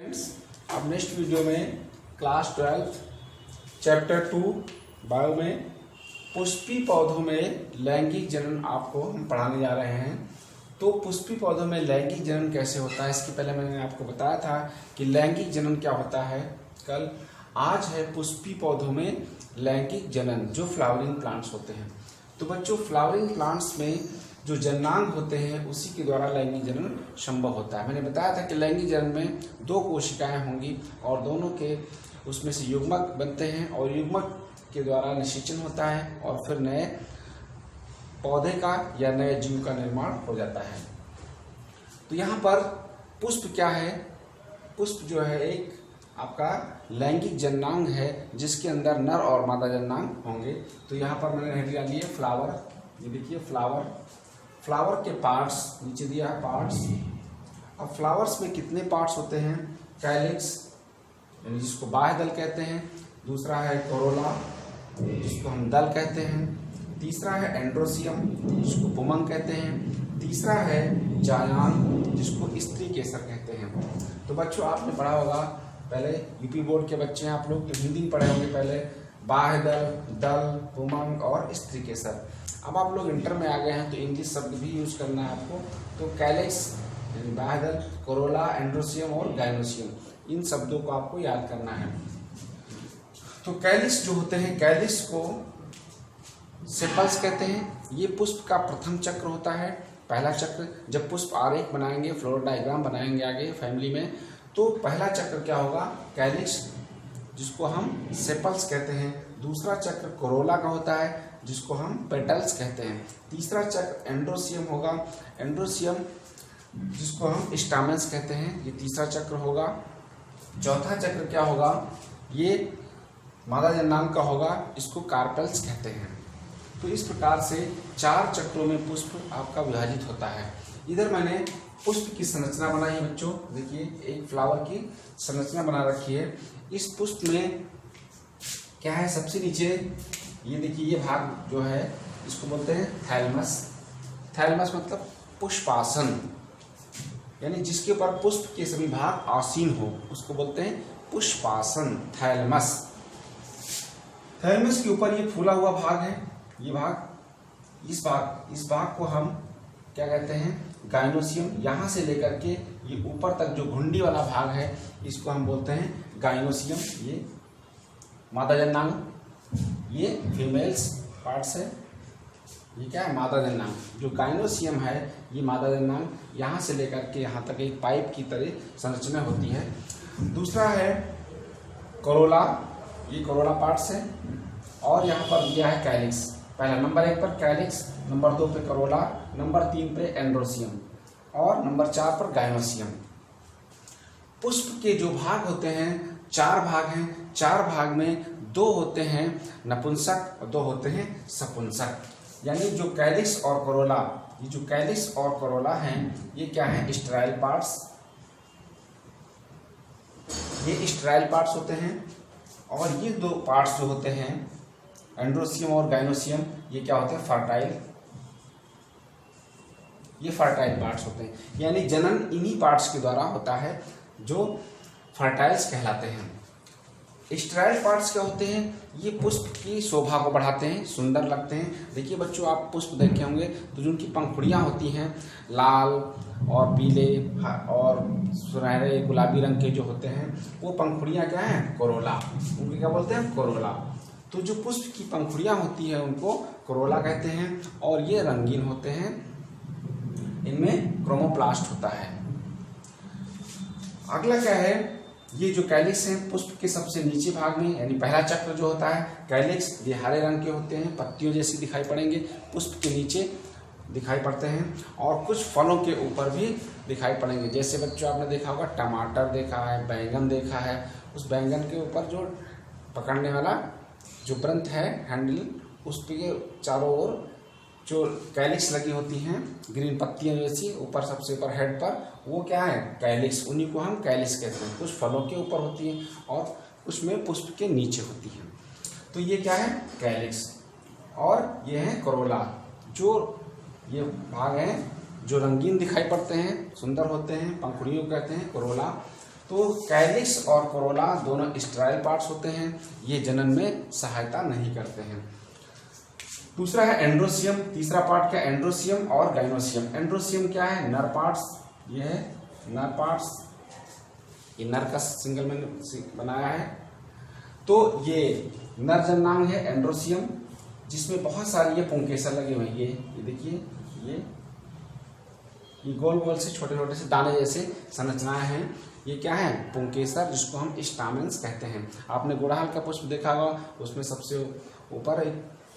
Friends, अब next video में class 12 chapter 2 bio में पुष्पी पौधों में लैंगिक जनन आपको हम पढ़ाने जा रहे हैं। तो पुष्पी पौधों में लैंगिक जनन कैसे होता है, इसके पहले मैंने आपको बताया था कि लैंगिक जनन क्या होता है कल। आज है पुष्पी पौधों में लैंगिक जनन जो फ्लावरिंग प्लांट्स होते हैं। तो बच्चों, फ्लावरिंग प्लांट्स में जो जननांग होते हैं उसी के द्वारा लैंगिक जनन संभव होता है। मैंने बताया था कि लैंगिक जनन में दो कोशिकाएं होंगी और दोनों के उसमें से युग्मक बनते हैं और युग्मक के द्वारा निषेचन होता है और फिर नए पौधे का या नए जीव का निर्माण हो जाता है। तो यहाँ पर पुष्प क्या है? पुष्प जो है एक आपका लैंगिक जननांग है जिसके अंदर नर और मादा जननांग होंगे। तो यहाँ पर मैंने हेडिंग ली है फ्लावर। ये देखिए फ्लावर के पार्ट्स नीचे दिया है पार्ट्स। अब फ्लावर्स में कितने पार्ट्स होते हैं? कैलिक्स यानी जिसको बाह्य दल कहते हैं, दूसरा है कोरोला जिसको हम दल कहते हैं, तीसरा है एंड्रोसियम जिसको पुमंग कहते हैं, तीसरा है जायान जिसको स्त्री केसर कहते हैं। तो बच्चों, आपने पढ़ा होगा पहले, यूपी बोर्ड के बच्चे हैं आप लोग, तो हिंदी में पढ़े होंगे पहले बाह्य दल, पुमंग और स्त्री केसर। अब आप लोग इंटर में आ गए हैं तो इंग्लिश शब्द भी यूज करना है आपको। तो कैलिक्स यानी बाह्य दल, कोरोला, एंड्रोसियम और गाइनोसियम, इन शब्दों को आपको याद करना है। तो कैलिक्स जो होते हैं, कैलिक्स को सेपल्स कहते हैं। ये पुष्प का प्रथम चक्र होता है, पहला चक्र। जब पुष्प आरेख बनाएंगे, फ्लोरल डायग्राम बनाएंगे आगे फैमिली में, तो पहला चक्र क्या होगा? कैलिक्स जिसको हम सेपल्स कहते हैं। दूसरा चक्र कोरोला का होता है जिसको हम पेटल्स कहते हैं। तीसरा चक्र एंड्रोसियम होगा, एंड्रोसियम जिसको हम स्टामेन्स कहते हैं, ये तीसरा चक्र होगा। चौथा चक्र क्या होगा? ये मादा जननांग का होगा, इसको कार्पेल्स कहते हैं। तो इस प्रकार से 4 चक्रों में पुष्प आपका विभाजित होता है। इधर मैंने पुष्प की संरचना बनाई है बच्चों। देखिए, एक फ्लावर की संरचना बना रखी है। इस पुष्प में क्या है? सबसे नीचे ये देखिए, ये भाग जो है इसको बोलते हैं थैलमस। थैलमस मतलब पुष्पासन, यानी जिसके ऊपर पुष्प के सभी भाग आसीन हो उसको बोलते हैं पुष्पासन, थैलमस। थैलमस के ऊपर ये फूला हुआ भाग है, ये भाग, इस भाग को हम क्या कहते हैं? गाइनोसियम। यहाँ से लेकर के ये ऊपर तक जो घुंडी वाला भाग है इसको हम बोलते हैं गाइनोसियम। ये मादा जननांग, ये फीमेल्स पार्ट्स है। ये क्या है? मादा जननांग। जो गाइनोसियम है ये मादा जननांग, यहाँ से लेकर के यहाँ तक एक पाइप की तरह संरचना होती है। दूसरा है कोरोला, ये कोरोला पार्ट्स है। और यहाँ पर दिया है कैलिक्स। पहला नंबर 1 पर कैलिक्स, नंबर 2 पे कोरोला, नंबर 3 पे एंड्रोसियम और नंबर 4 पर गाइनोसियम। पुष्प के जो भाग होते हैं 4 भाग हैं। 4 भाग में 2 होते हैं नपुंसक और 2 होते हैं सपुंसक। यानी जो कैलिक्स और कोरोला, ये जो कैलिक्स और कोरोला हैं ये क्या है? स्टेराइल पार्ट्स, ये स्टेराइल पार्ट्स होते हैं। और ये 2 पार्ट्स जो होते हैं एंड्रोसियम और गाइनोसियम, ये क्या होते हैं? फर्टाइल, ये फर्टाइल पार्ट्स होते हैं। यानी जनन इन्हीं पार्ट्स के द्वारा होता है जो फर्टाइल्स कहलाते हैं। स्टेराइल पार्ट्स क्या होते हैं? ये पुष्प की शोभा को बढ़ाते हैं, सुंदर लगते हैं। देखिए बच्चों, आप पुष्प देखे होंगे तो जिनकी पंखुड़ियाँ होती हैं लाल और पीले और सुनहरे गुलाबी रंग के जो होते हैं वो पंखुड़ियाँ क्या हैं? कोरोला। उनको क्या बोलते हैं? कोरोला। तो जो पुष्प की पंखुड़ियाँ होती हैं उनको कोरोला कहते हैं और ये रंगीन होते हैं, इनमें क्रोमोप्लास्ट होता है। अगला क्या है? ये जो कैलिक्स हैं पुष्प के सबसे नीचे भाग में, यानी पहला चक्र जो होता है कैलिक्स, ये हरे रंग के होते हैं, पत्तियों जैसे दिखाई पड़ेंगे, पुष्प के नीचे दिखाई पड़ते हैं और कुछ फलों के ऊपर भी दिखाई पड़ेंगे। जैसे बच्चों आपने देखा होगा टमाटर देखा है, बैंगन देखा है, उस बैंगन के ऊपर जो पकड़ने वाला जो वृंत है, हैंडल, उस पर चारों ओर जो कैलिक्स लगी होती हैं, ग्रीन पत्तियां जैसी ऊपर, सबसे ऊपर हेड पर, वो क्या है? कैलिक्स। उन्हीं को हम कैलिक्स कहते हैं। कुछ फलों के ऊपर होती हैं और कुछ में पुष्प के नीचे होती हैं। तो ये क्या है? कैलिक्स। और ये है कोरोला। जो ये भाग हैं जो रंगीन दिखाई पड़ते हैं, सुंदर होते हैं, पंखुड़ियों कहते हैं कोरोला। तो तो कैलिक्स और कोरोला दोनों स्टेराइल पार्ट्स होते हैं, ये जनन में सहायता नहीं करते हैं। दूसरा है एंड्रोसियम। तीसरा पार्ट क्या, एंड्रोसियम और गाइनोसियम। एंड्रोसियम क्या है, नर पार्ट्स, ये है नर पार्ट्स, ये नर का सिंगल मैंने बनाया है। तो ये नर जननांग है एंड्रोसियम, जिसमें बहुत सारे ये पुंकेसर लगे हुए हैं। ये देखिए, ये गोल गोल से छोटे छोटे से दाने जैसे संरचनाएं हैं। ये क्या है, पुंकेसर, जिसको हम स्टामेन्स कहते हैं। आपने गुड़हल का पुष्प देखा होगा, उसमें सबसे ऊपर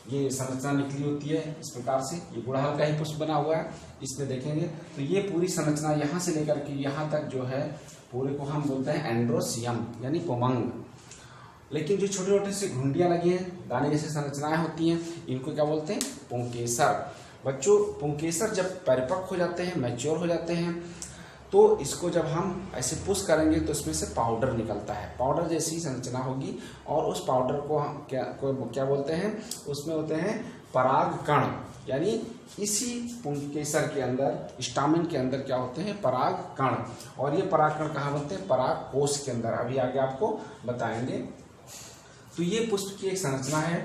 ये संरचना निकली होती है इस प्रकार से। ये गुड़हल का ही पुष्प बना हुआ है, इसमें देखेंगे तो ये पूरी संरचना यहाँ से लेकर के यहाँ तक जो है पूरे को हम बोलते हैं एंड्रोसियम, यानी पुमंग। लेकिन जो छोटे छोटे से घुंडियाँ लगी हैं, दाने जैसे संरचनाएं होती हैं, इनको क्या बोलते हैं, पुंकेसर। बच्चों, पुंकेसर जब परिपक्व हो जाते हैं, मैच्योर हो जाते हैं, तो इसको जब हम ऐसे पुश करेंगे तो इसमें से पाउडर निकलता है। पाउडर जैसी संरचना होगी और उस पाउडर को हम क्या बोलते हैं, उसमें होते हैं परागकण। यानी इसी पुंकेसर के अंदर, स्टामेन के अंदर क्या होते हैं, परागकण। और ये परागकण कहाँ बनते हैं, परागकोश के अंदर। अभी आगे आपको बताएंगे। तो ये पुष्प की एक संरचना है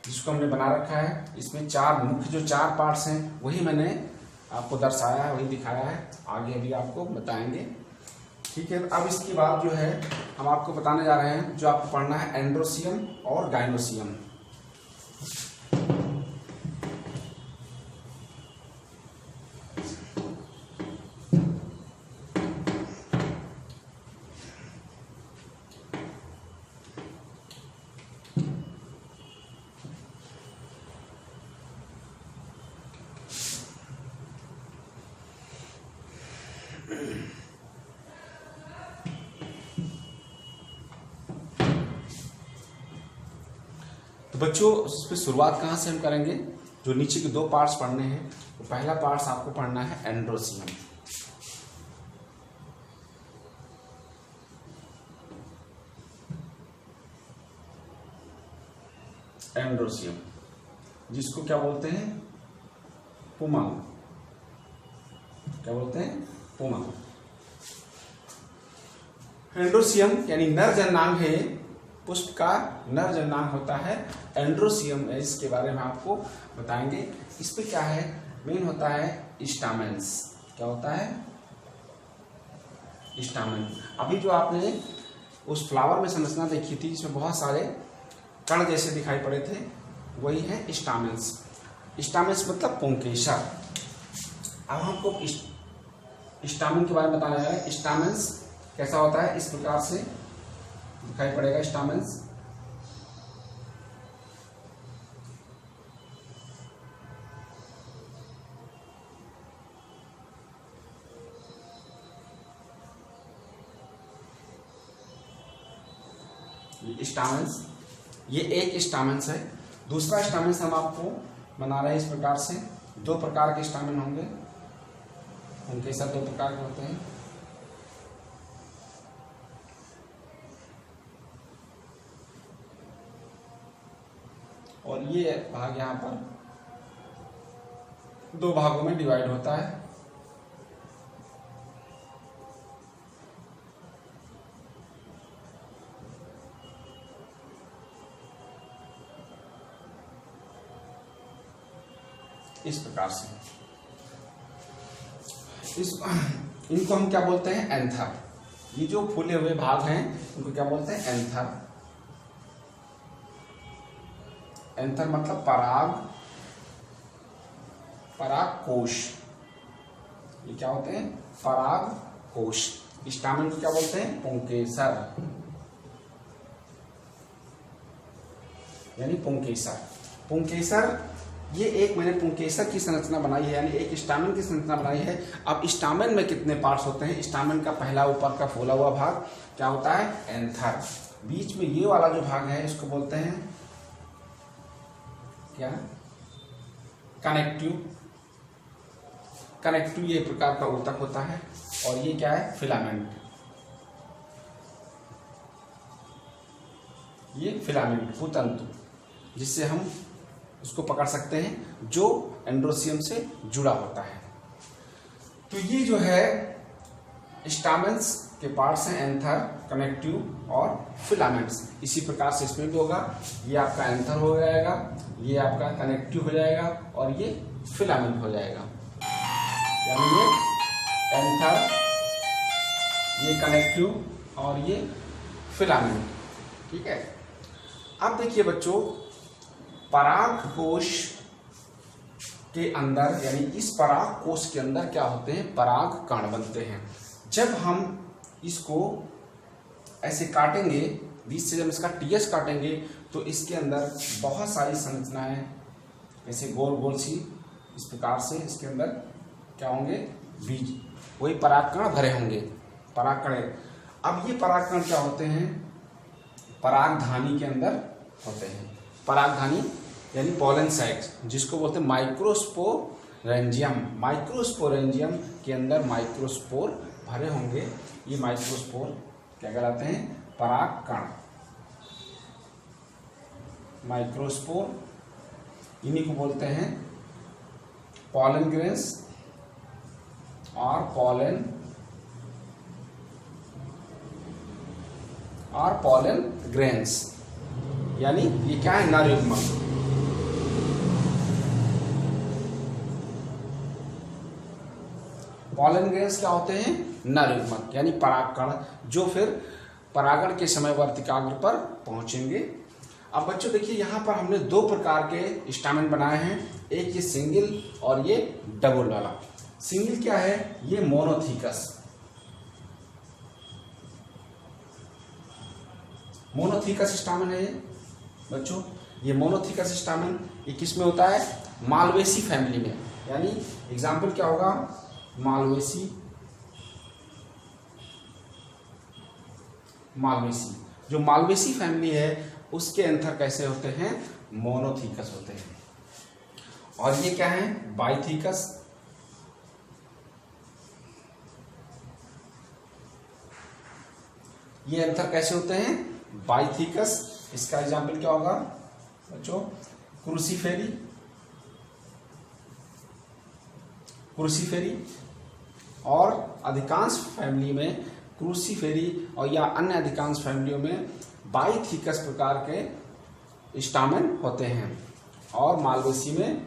जिसको हमने बना रखा है। इसमें चार मुख्य जो चार पार्ट्स हैं वही मैंने आपको दर्शाया है, वही दिखाया है। आगे भी आपको बताएंगे, ठीक है। अब इसके बाद जो है हम आपको बताने जा रहे हैं, जो आपको पढ़ना है एंड्रोसियम और गाइनोसियम। तो बच्चों, उस पर शुरुआत कहाँ से हम करेंगे, जो नीचे के दो पार्ट्स पढ़ने हैं। तो पहला पार्ट्स आपको पढ़ना है एंड्रोसियम। एंड्रोसियम, जिसको क्या बोलते हैं, पुमंग। क्या बोलते हैं, पुमंग। एंड्रोसियम यानी नर जननांग है, पुष्प का नर जननांग होता है एंड्रोसियम। इसके बारे में आपको बताएंगे। इस पे क्या है, मेन होता है स्टामेन्स। क्या होता है, स्टामेन। अभी जो आपने उस फ्लावर में संरचना देखी थी जिसमें बहुत सारे कण जैसे दिखाई पड़े थे, वही है स्टामेन्स। स्टामेन्स मतलब पुंकेसर। अब हमको स्टामेन के बारे में बताया है। स्टामेन्स कैसा होता है, इस प्रकार से दिखाई पड़ेगा स्टामेन्स। ये स्टामेन्स, ये एक स्टामेन्स है। दूसरा स्टामेन्स हम आपको बना रहे हैं इस प्रकार से। दो प्रकार के स्टामेन होंगे, उनके साथ दो प्रकार के होते हैं। और ये भाग यहाँ पर दो भागों में डिवाइड होता है। इस प्रकार से इनको हम क्या बोलते हैं, एंथर। ये जो फूले हुए भाग हैं इनको क्या बोलते हैं, एंथर। एंथर मतलब परागकोश। ये क्या होते हैं, परागकोश। स्टामेन को क्या बोलते हैं, पुंकेसर, यानी पुंकेसर। पुंकेसर, ये एक मैंने पुंकेसर की संरचना बनाई है, यानी एक स्टामेन की संरचना बनाई है। अब स्टामेन में कितने पार्ट्स होते हैं, स्टामेन का पहला ऊपर का फूला हुआ भाग क्या होता है, एंथर। बीच में ये वाला जो भाग है इसको बोलते हैं क्या, कनेक्टिव। कनेक्टिव ये प्रकार का ऊतक होता है। और ये क्या है, फिलामेंट। ये फिलामेंट, भूतंतु, जिससे हम उसको पकड़ सकते हैं, जो एंड्रोसियम से जुड़ा होता है। तो ये जो है स्टामेन्स के पार्ट्स हैं एंथर, कनेक्टिव और फिलामेंट्स। इसी प्रकार से इसमें भी होगा, ये आपका एंथर हो जाएगा, ये आपका कनेक्टिव हो जाएगा और ये फिलामेंट हो जाएगा। यानी ये एंथर, ये कनेक्टिव और ये फिलामेंट। ठीक है। अब देखिए बच्चों, परागकोश के अंदर यानी इस परागकोश के अंदर क्या होते हैं, पराग कण बनते हैं। जब हम इसको ऐसे काटेंगे, बीच से जब इसका टीएच काटेंगे तो इसके अंदर बहुत सारी संरचनाएं ऐसे गोल गोल सी इस प्रकार से इसके अंदर क्या होंगे, बीज, वही परागकण भरे होंगे, परागकण। अब ये परागकण क्या होते हैं, परागधानी के अंदर होते हैं। परागधानी यानी पॉलन साइट्स, जिसको बोलते हैं माइक्रोस्पोरेंजियम। माइक्रोस्पोरेंजियम के अंदर माइक्रोस्पोर भरे होंगे। ये माइक्रोस्पोर क्या कहलाते हैं, परागकण। माइक्रोस्पोर इन्हीं को बोलते हैं पॉलन ग्रेन्स और पॉलन ग्रेन्स। यानी ये क्या है, नर युग्मक। पॉलन ग्रेन्स क्या होते हैं, नर युग्मक यानी परागकण, जो फिर परागण के समय वर्तिकाग्र पर पहुंचेंगे। अब बच्चों देखिए, यहाँ पर हमने दो प्रकार के स्टैमेन बनाए हैं, एक ये सिंगल और ये डबल वाला। सिंगल क्या है, ये मोनोथीकस। मोनोथीकस स्टैमेन है ये बच्चों। ये मोनोथीकस स्टैमेन ये किस में होता है, मालवेसी फैमिली में। यानी एग्जाम्पल क्या होगा, मालवेसी। जो मालवेसी फैमिली है उसके एंथर कैसे होते हैं, मोनोथीकस होते हैं। और ये क्या है, बाइथीकस। ये एंथर कैसे होते हैं, बाइथीकस। इसका एग्जाम्पल क्या होगा बच्चों, क्रूसीफेरी। और अधिकांश फैमिली में क्रूसीफेरी और या अन्य अधिकांश फैमिलियों में बाइथीकस प्रकार के स्टामेन होते हैं। और मालवेसी में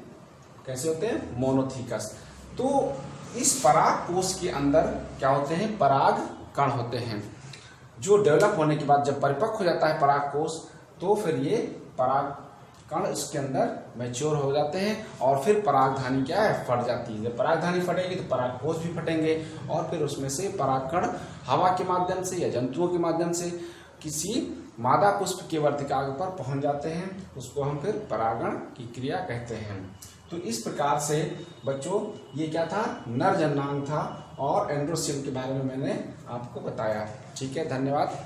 कैसे होते हैं, मोनोथीकस। तो इस परागकोश के अंदर क्या होते हैं, पराग कण होते हैं, जो डेवलप होने के बाद जब परिपक्व हो जाता है परागकोश, तो फिर ये पराग कण इसके अंदर मैच्योर हो जाते हैं और फिर परागधानी क्या है, फट जाती है। जब परागधानी फटेगी तो परागकोश भी फटेंगे और फिर उसमें से परागकण हवा के माध्यम से या जंतुओं के माध्यम से किसी मादा पुष्प के वर्तिकाग्र पर पहुंच जाते हैं। उसको हम फिर परागण की क्रिया कहते हैं। तो इस प्रकार से बच्चों ये क्या था, नर जननांग था और एंड्रोसियम के बारे में मैंने आपको बताया। ठीक है, धन्यवाद।